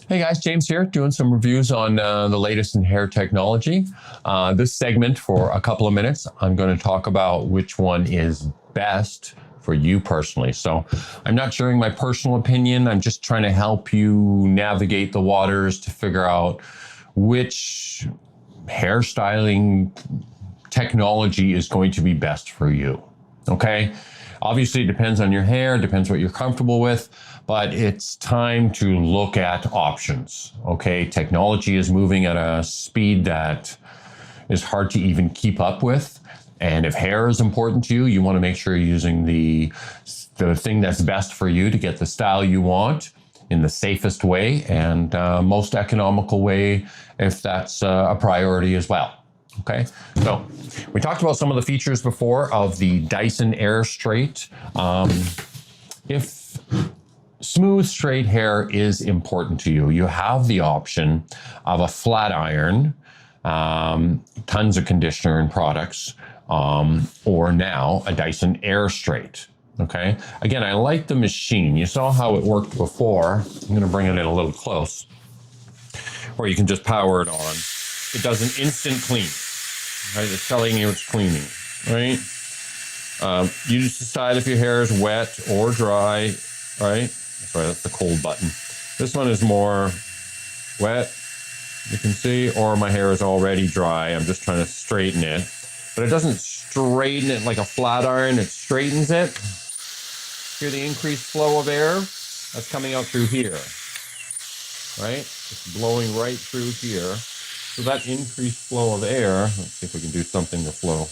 Hey guys, James here, doing some reviews on the latest in hair technology. This segment, for a couple of minutes, I'm going to talk about which one is best for you personally. So I'm not sharing my personal opinion. I'm just trying to help you navigate the waters to figure out which hairstyling technology is going to be best for you. Okay? Obviously, it depends on your hair, depends what you're comfortable with, but it's time to look at options. Okay? Technology is moving at a speed that is hard to even keep up with. And if hair is important to you, you want to make sure you're using the thing that's best for you to get the style you want in the safest way and most economical way if that's a priority as well. Okay, so we talked about some of the features before of the Dyson Airstraight. If smooth straight hair is important to you, you have the option of a flat iron, tons of conditioner and products, or now a Dyson Airstraight. Okay, again, I like the machine. You saw how it worked before. I'm going to bring it in a little close, where you can just power it on. It does an instant clean. Right, it's telling you it's cleaning, right? You just decide if your hair is wet or dry, right? Sorry, that's the cold button. This one is more wet, you can see, or my hair is already dry. I'm just trying to straighten it. But it doesn't straighten it like a flat iron, it straightens it. Hear the increased flow of air? That's coming out through here, right? It's blowing right through here. So that increased flow of air, let's see if we can do something to flow.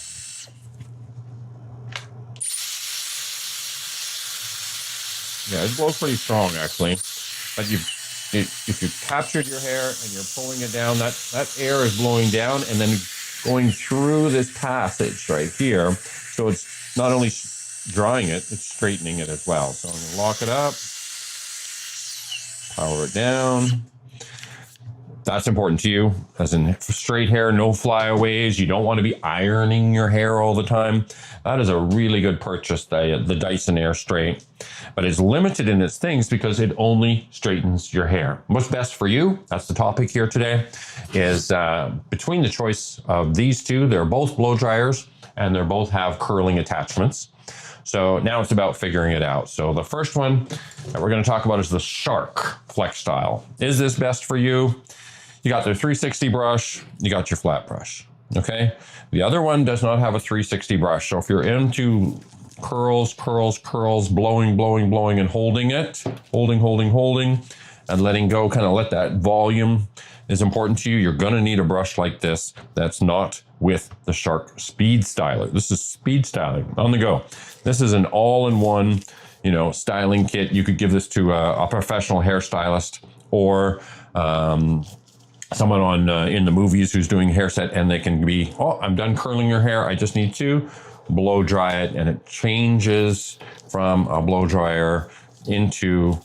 Yeah, it blows pretty strong actually. But if you've captured your hair and you're pulling it down, that air is blowing down and then going through this passage right here. So it's not only drying it, it's straightening it as well. So I'm going to lock it up, power it down. That's important to you, as in straight hair, no flyaways. You don't want to be ironing your hair all the time. That is a really good purchase, the Dyson Airstraight. But it's limited in its things because it only straightens your hair. What's best for you? That's the topic here today. Is between the choice of these two, they're both blow dryers and they both have curling attachments. So now it's about figuring it out. So the first one that we're going to talk about is the Shark FlexStyle. Is this best for you? You got their 360 brush, you got your flat brush, okay? The other one does not have a 360 brush. So if you're into curls, blowing, and holding it, holding, and letting go, kind of let that volume is important to you. You're gonna need a brush like this that's not with the Shark Speed Styler. This is speed styling, on the go. This is an all-in-one, styling kit. You could give this to a professional hairstylist or someone on in the movies who's doing hair set, and they can be, oh, I'm done curling your hair. I just need to blow dry it, and it changes from a blow dryer into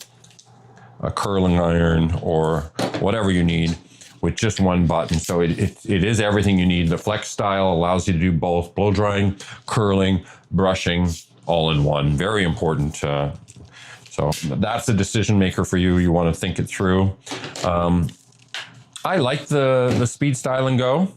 a curling iron or whatever you need with just one button. So it is everything you need. The FlexStyle allows you to do both blow drying, curling, brushing, all in one. Very important. So that's a decision maker for you. You want to think it through. I like the Speed Style and Go.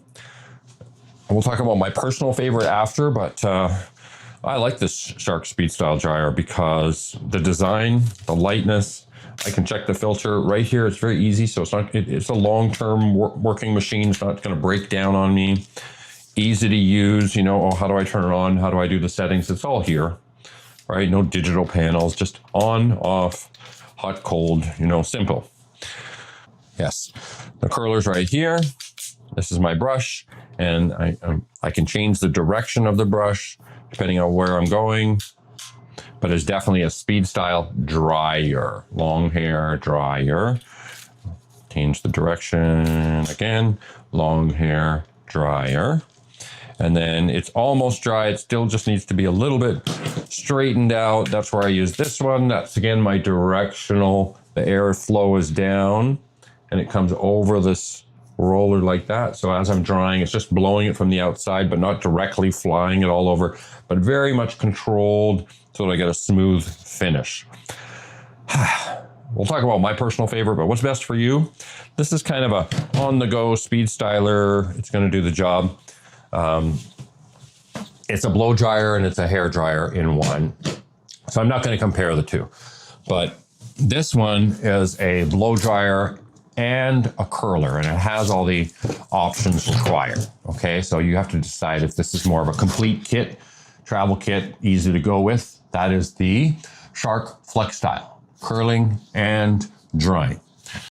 We'll talk about my personal favorite after, but I like this Shark Speed Style dryer because the design, the lightness, I can check the filter right here. It's very easy. So it's a long-term working machine. It's not going to break down on me. Easy to use, oh, how do I turn it on? How do I do the settings? It's all here, right? No digital panels, just on, off, hot, cold, simple. Yes, the curler's right here. This is my brush, and I can change the direction of the brush depending on where I'm going, but it's definitely a Speed Style dryer, long hair dryer. Change the direction again, long hair dryer. And then it's almost dry. It still just needs to be a little bit straightened out. That's where I use this one. That's again my directional. The air flow is down and it comes over this roller like that. So as I'm drying, it's just blowing it from the outside, but not directly flying it all over, but very much controlled so that I get a smooth finish. we'll talk about my personal favorite, but what's best for you? This is kind of a on-the-go speed styler. It's going to do the job. It's a blow dryer and it's a hair dryer in one. So I'm not going to compare the two, but this one is a blow dryer and a curler, and it has all the options required. Okay, so you have to decide if this is more of a complete kit, travel kit, easy to go with. That is the Shark FlexStyle, curling and drying.